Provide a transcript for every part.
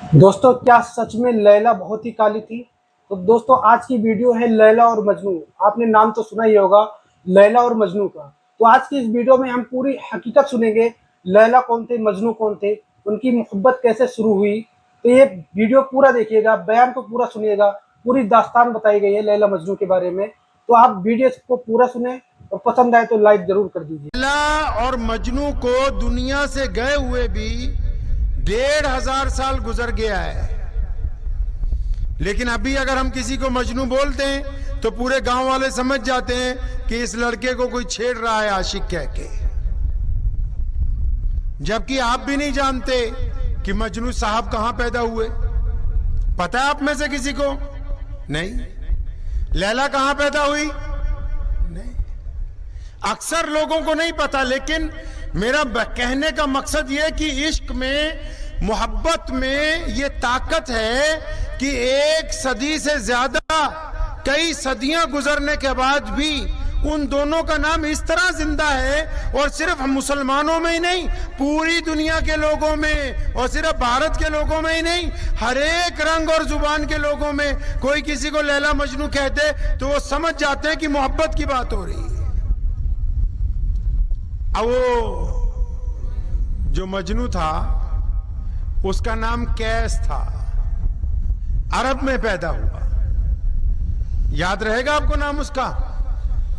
दोस्तों, क्या सच में लैला बहुत ही काली थी? तो दोस्तों, आज की वीडियो है लैला और मजनू। आपने नाम तो सुना ही होगा, लैला और मजनू का। तो आज की इस वीडियो में हम पूरी हकीकत सुनेंगे। लैला कौन थे, मजनू कौन थे, उनकी मोहब्बत कैसे शुरू हुई। तो ये वीडियो पूरा देखिएगा, बयान को पूरा सुनिएगा। पूरी दास्तान बताई गई है लैला मजनू के बारे में। तो आप वीडियो को पूरा सुने और पसंद आए तो लाइक जरूर कर दीजिए। लैला और मजनू को दुनिया से गए हुए भी 1500 साल गुजर गया है, लेकिन अभी अगर हम किसी को मजनू बोलते हैं तो पूरे गांव वाले समझ जाते हैं कि इस लड़के को कोई छेड़ रहा है आशिक कह के। जबकि आप भी नहीं जानते कि मजनू साहब कहां पैदा हुए। पता है आप में से किसी को? नहीं। लैला कहां पैदा हुई? नहीं। अक्सर लोगों को नहीं पता, लेकिन मेरा कहने का मकसद यह कि इश्क में, मोहब्बत में ये ताकत है कि एक सदी से ज्यादा, कई सदियां गुजरने के बाद भी उन दोनों का नाम इस तरह जिंदा है, और सिर्फ मुसलमानों में ही नहीं, पूरी दुनिया के लोगों में, और सिर्फ भारत के लोगों में ही नहीं, हर एक रंग और जुबान के लोगों में कोई किसी को लैला मजनू कहते तो वो समझ जाते हैं कि मोहब्बत की बात हो रही है। अब वो जो मजनू था उसका नाम कैस था, अरब में पैदा हुआ। याद रहेगा आपको नाम उसका?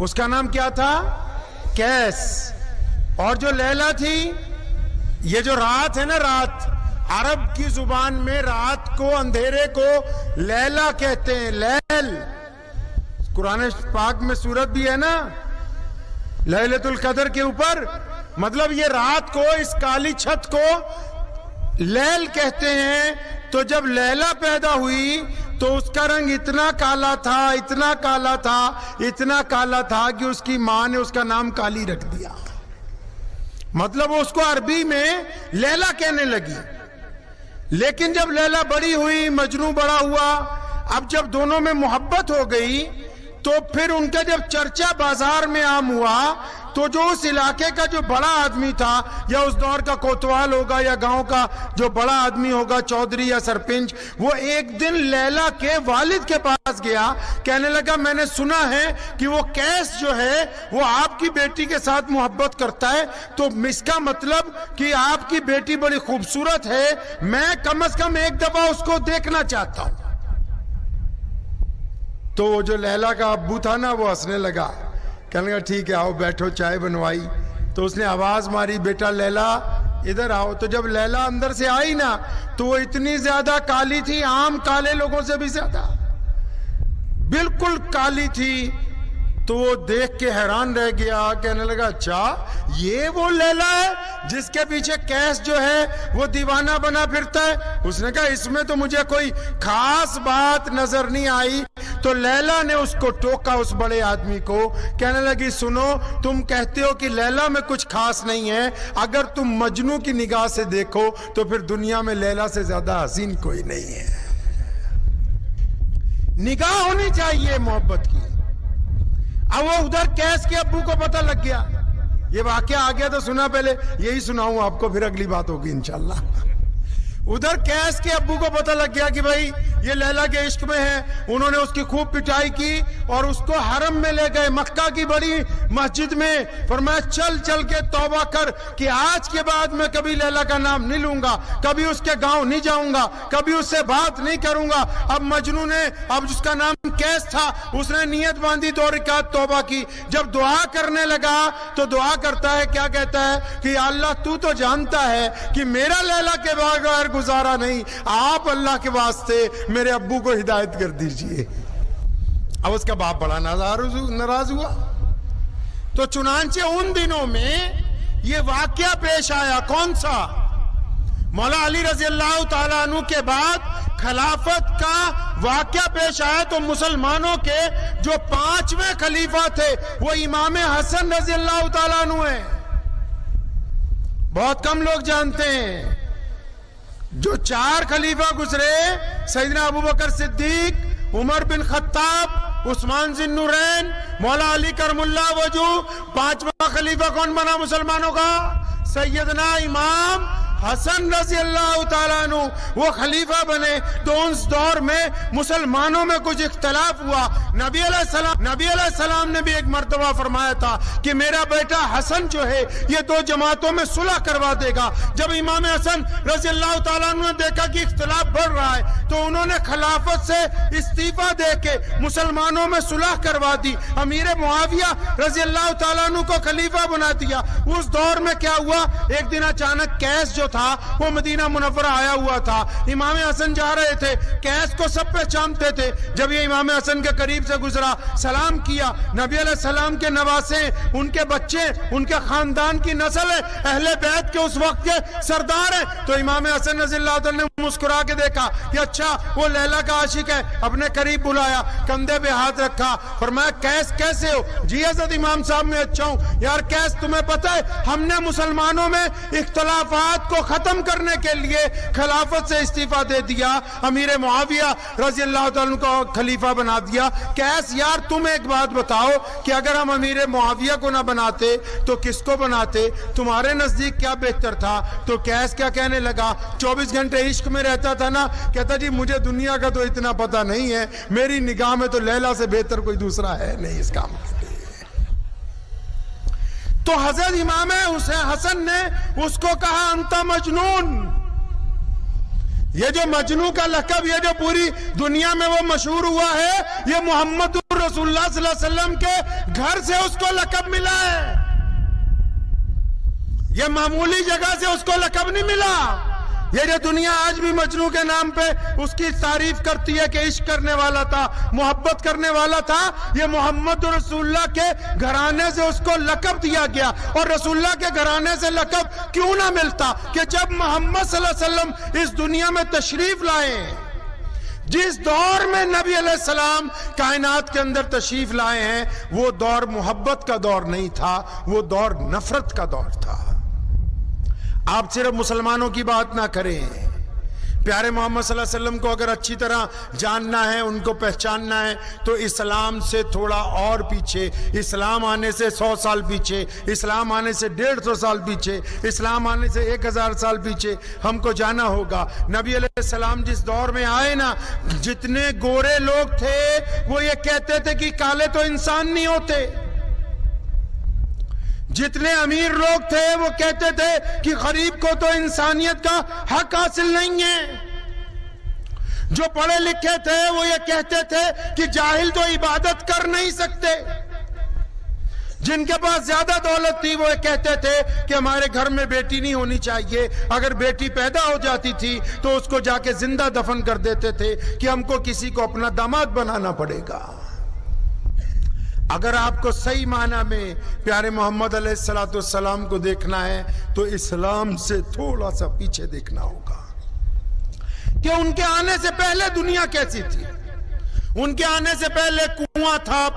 उसका नाम क्या था? कैस। और जो लैला थी, ये जो रात है ना, रात, अरब की जुबान में रात को, अंधेरे को लैला कहते हैं, लैल। कुरान पाक में सूरत भी है ना लैलतुल कदर के ऊपर। मतलब ये रात को, इस काली छत को लैल कहते हैं। तो जब लैला पैदा हुई तो उसका रंग इतना काला था, इतना काला था, इतना काला था कि उसकी मां ने उसका नाम काली रख दिया। मतलब वो उसको अरबी में लैला कहने लगी। लेकिन जब लैला बड़ी हुई, मजनू बड़ा हुआ, अब जब दोनों में मोहब्बत हो गई तो फिर उनका जब चर्चा बाजार में आम हुआ तो जो उस इलाके का जो बड़ा आदमी था, या उस दौर का कोतवाल होगा, या गांव का जो बड़ा आदमी होगा, चौधरी या सरपंच, वो एक दिन लैला के वालिद के पास गया। कहने लगा, मैंने सुना है कि वो कैस जो है वो आपकी बेटी के साथ मोहब्बत करता है, तो इसका मतलब कि आपकी बेटी बड़ी खूबसूरत है, मैं कम से कम एक दफा उसको देखना चाहता हूं। तो वो जो लैला का अब्बू था ना, वो हंसने लगा। कहने लगा, ठीक है, आओ बैठो, चाय बनवाई। तो उसने आवाज मारी, बेटा लैला इधर आओ। तो जब लैला अंदर से आई ना, तो वो इतनी ज्यादा काली थी, आम काले लोगों से भी ज्यादा बिल्कुल काली थी। तो वो देख के हैरान रह गया। कहने लगा, अच्छा ये वो लैला है जिसके पीछे कैस जो है वो दीवाना बना फिरता है? उसने कहा, इसमें तो मुझे कोई खास बात नजर नहीं आई। तो लैला ने उसको टोका, उस बड़े आदमी को। कहने लगी, सुनो, तुम कहते हो कि लैला में कुछ खास नहीं है, अगर तुम मजनू की निगाह से देखो तो फिर दुनिया में लैला से ज्यादा हसीन कोई नहीं है। निगाह होनी चाहिए मोहब्बत की। अब वो उधर कैस के अब्बू को पता लग गया। ये वाकया आ गया तो सुना, पहले यही सुनाऊं आपको, फिर अगली बात होगी इंशाल्लाह। उधर कैस के अब्बू को पता लग गया कि भाई ये लैला के इश्क में है। उन्होंने उसकी खूब पिटाई की और उसको हरम में ले गए, मक्का की बड़ी मस्जिद में। फरमाया, चल चल के तौबा कर कि आज के बाद मैं कभी लैला का नाम नहीं लूंगा, कभी उसके गांव नहीं जाऊंगा, कभी उससे बात नहीं करूंगा। अब मजनू ने, अब जिसका नाम कैस था, उसने नियत बांधी, 2 रकात तौबा की। जब दुआ करने लगा तो दुआ करता है, क्या कहता है कि अल्लाह तू तो जानता है कि मेरा लैला के बगैर गुजारा नहीं, आप अल्लाह के वास्ते मेरे अब्बू को हिदायत कर दीजिए। अब उसका बाप बड़ा नाराज हुआ। तो चुनांचे उन दिनों में ये वाकया पेश आया। कौन सा? मौला अली रजी अल्लाह ताला अन्हु के बाद खिलाफत का वाकया पेश आया। तो मुसलमानों के जो 5वें खलीफा थे वो इमाम हसन रजी अल्लाह ताला अन्हु है। बहुत कम लोग जानते हैं। जो 4 खलीफा गुजरे, सैयदना अबू बकर सिद्दीक, उमर बिन खत्ताब, उस्मान जिन्नुरैन, मौला अली करमुल्ला वजू, 5वां खलीफा कौन बना मुसलमानों का? सैयदना इमाम حسن رضی اللہ تعالیٰ عنہ وہ خلیفہ بنے تو اس دور میں مسلمانوں میں کچھ اختلاف ہوا. نبی علیہ السلام نے بھی ایک مرتبہ فرمایا تھا کہ میرا بیٹا حسن جو ہے یہ دو جماعتوں میں صلح کروا دے گا. جب امام حسن رضی اللہ تعالیٰ عنہ نے دیکھا کہ اختلاف بڑھ رہا ہے تو انہوں نے خلافت سے استعفیٰ دے کے مسلمانوں میں صلح کروا دی. امیر معاویہ رضی اللہ تعالیٰ عنہ کو خلیفہ بنا دیا. اس دور میں کیا ہوا, ایک دن اچانک قیس جو تھا وہ مدینہ منورہ آیا ہوا تھا. امام حسن جا رہے تھے, قیس کو سب پہچانتے تھے. جب یہ امام حسن کے قریب سے گزرا, سلام کیا. نبی علیہ السلام کے نواسے, ان کے بچے, ان کے خاندان کی نسل ہے, اہل بیت کے اس وقت کے سردار ہیں. تو امام حسن رضی اللہ عنہ نے مسکرا کے دیکھا کہ اچھا وہ لیلا کا عاشق ہے. اپنے قریب بلایا, کندھے پہ ہاتھ رکھا, فرمایا قیس کیسے ہو؟ جی حضرت امام صاحب میں اچھا ہوں. یار قیس تمہیں پتہ ہے ہم نے مسلمانوں میں اختلافات کو ختم کرنے کے لیے خلافت سے استعفیٰ دے دیا, امیر معاویہ رضی اللہ تعالیٰ کو خلیفہ بنا دیا. قیس یار تم ایک بات بتاؤ کہ اگر ہم امیر معاویہ کو نہ بناتے تو کس کو بناتے؟ تمہارے نزدیک کیا بہتر تھا؟ تو قیس کیا کہنے لگا, 24 گھنٹے عشق میں رہتا تھا نا. کہتا جی مجھے دنیا کا تو اتنا پتہ نہیں ہے, میری نگاہ میں تو لیلا سے بہتر کوئی دوسرا ہے نہیں اس کام کے لیے. تو حضرت امام حسن نے اس کو کہا انت مجنون. یہ جو مجنون کا لقب یہ جو پوری دنیا میں وہ مشہور ہوا ہے, یہ محمد رسول اللہ صلی اللہ علیہ وسلم کے گھر سے اس کو لقب ملا ہے. یہ معمولی جگہ سے اس کو لقب نہیں ملا. یہ جو دنیا آج بھی مجنو کے نام پہ اس کی تعریف کرتی ہے کہ عشق کرنے والا تھا, محبت کرنے والا تھا, یہ محمد رسول اللہ کے گھرانے سے اس کو لقب دیا گیا. اور رسول اللہ کے گھرانے سے لقب کیوں نہ ملتا کہ جب محمد صلی اللہ علیہ وسلم اس دنیا میں تشریف لائے, جس دور میں نبی علیہ السلام کائنات کے اندر تشریف لائے ہیں, وہ دور محبت کا دور نہیں تھا, وہ دور نفرت کا دور تھا. آپ صرف مسلمانوں کی بات نہ کریں, پیارے محمد صلی اللہ علیہ وسلم کو اگر اچھی طرح جاننا ہے, ان کو پہچاننا ہے, تو اسلام سے تھوڑا اور پیچھے, اسلام آنے سے 100 سال پیچھے, اسلام آنے سے 150 سال پیچھے, اسلام آنے سے 1000 سال پیچھے ہم کو جانا ہوگا. نبی علیہ السلام جس دور میں آئے نا, جتنے گورے لوگ تھے وہ یہ کہتے تھے کہ کالے تو انسان نہیں ہوتے. جتنے امیر لوگ تھے وہ کہتے تھے کہ غریب کو تو انسانیت کا حق حاصل نہیں ہے. جو پڑھے لکھے تھے وہ یہ کہتے تھے کہ جاہل تو عبادت کر نہیں سکتے. جن کے پاس زیادہ دولت تھی وہ یہ کہتے تھے کہ ہمارے گھر میں بیٹی نہیں ہونی چاہیے, اگر بیٹی پیدا ہو جاتی تھی تو اس کو جا کے زندہ دفن کر دیتے تھے کہ ہم کو کسی کو اپنا داماد بنانا پڑے گا. اگر آپ کو صحیح معنی میں پیارے محمد علیہ السلام کو دیکھنا ہے تو اسلام سے تھوڑا سا پیچھے دیکھنا ہوگا کہ ان کے آنے سے پہلے دنیا کیسی تھی. ان کے آنے سے پہلے کنواں تھا,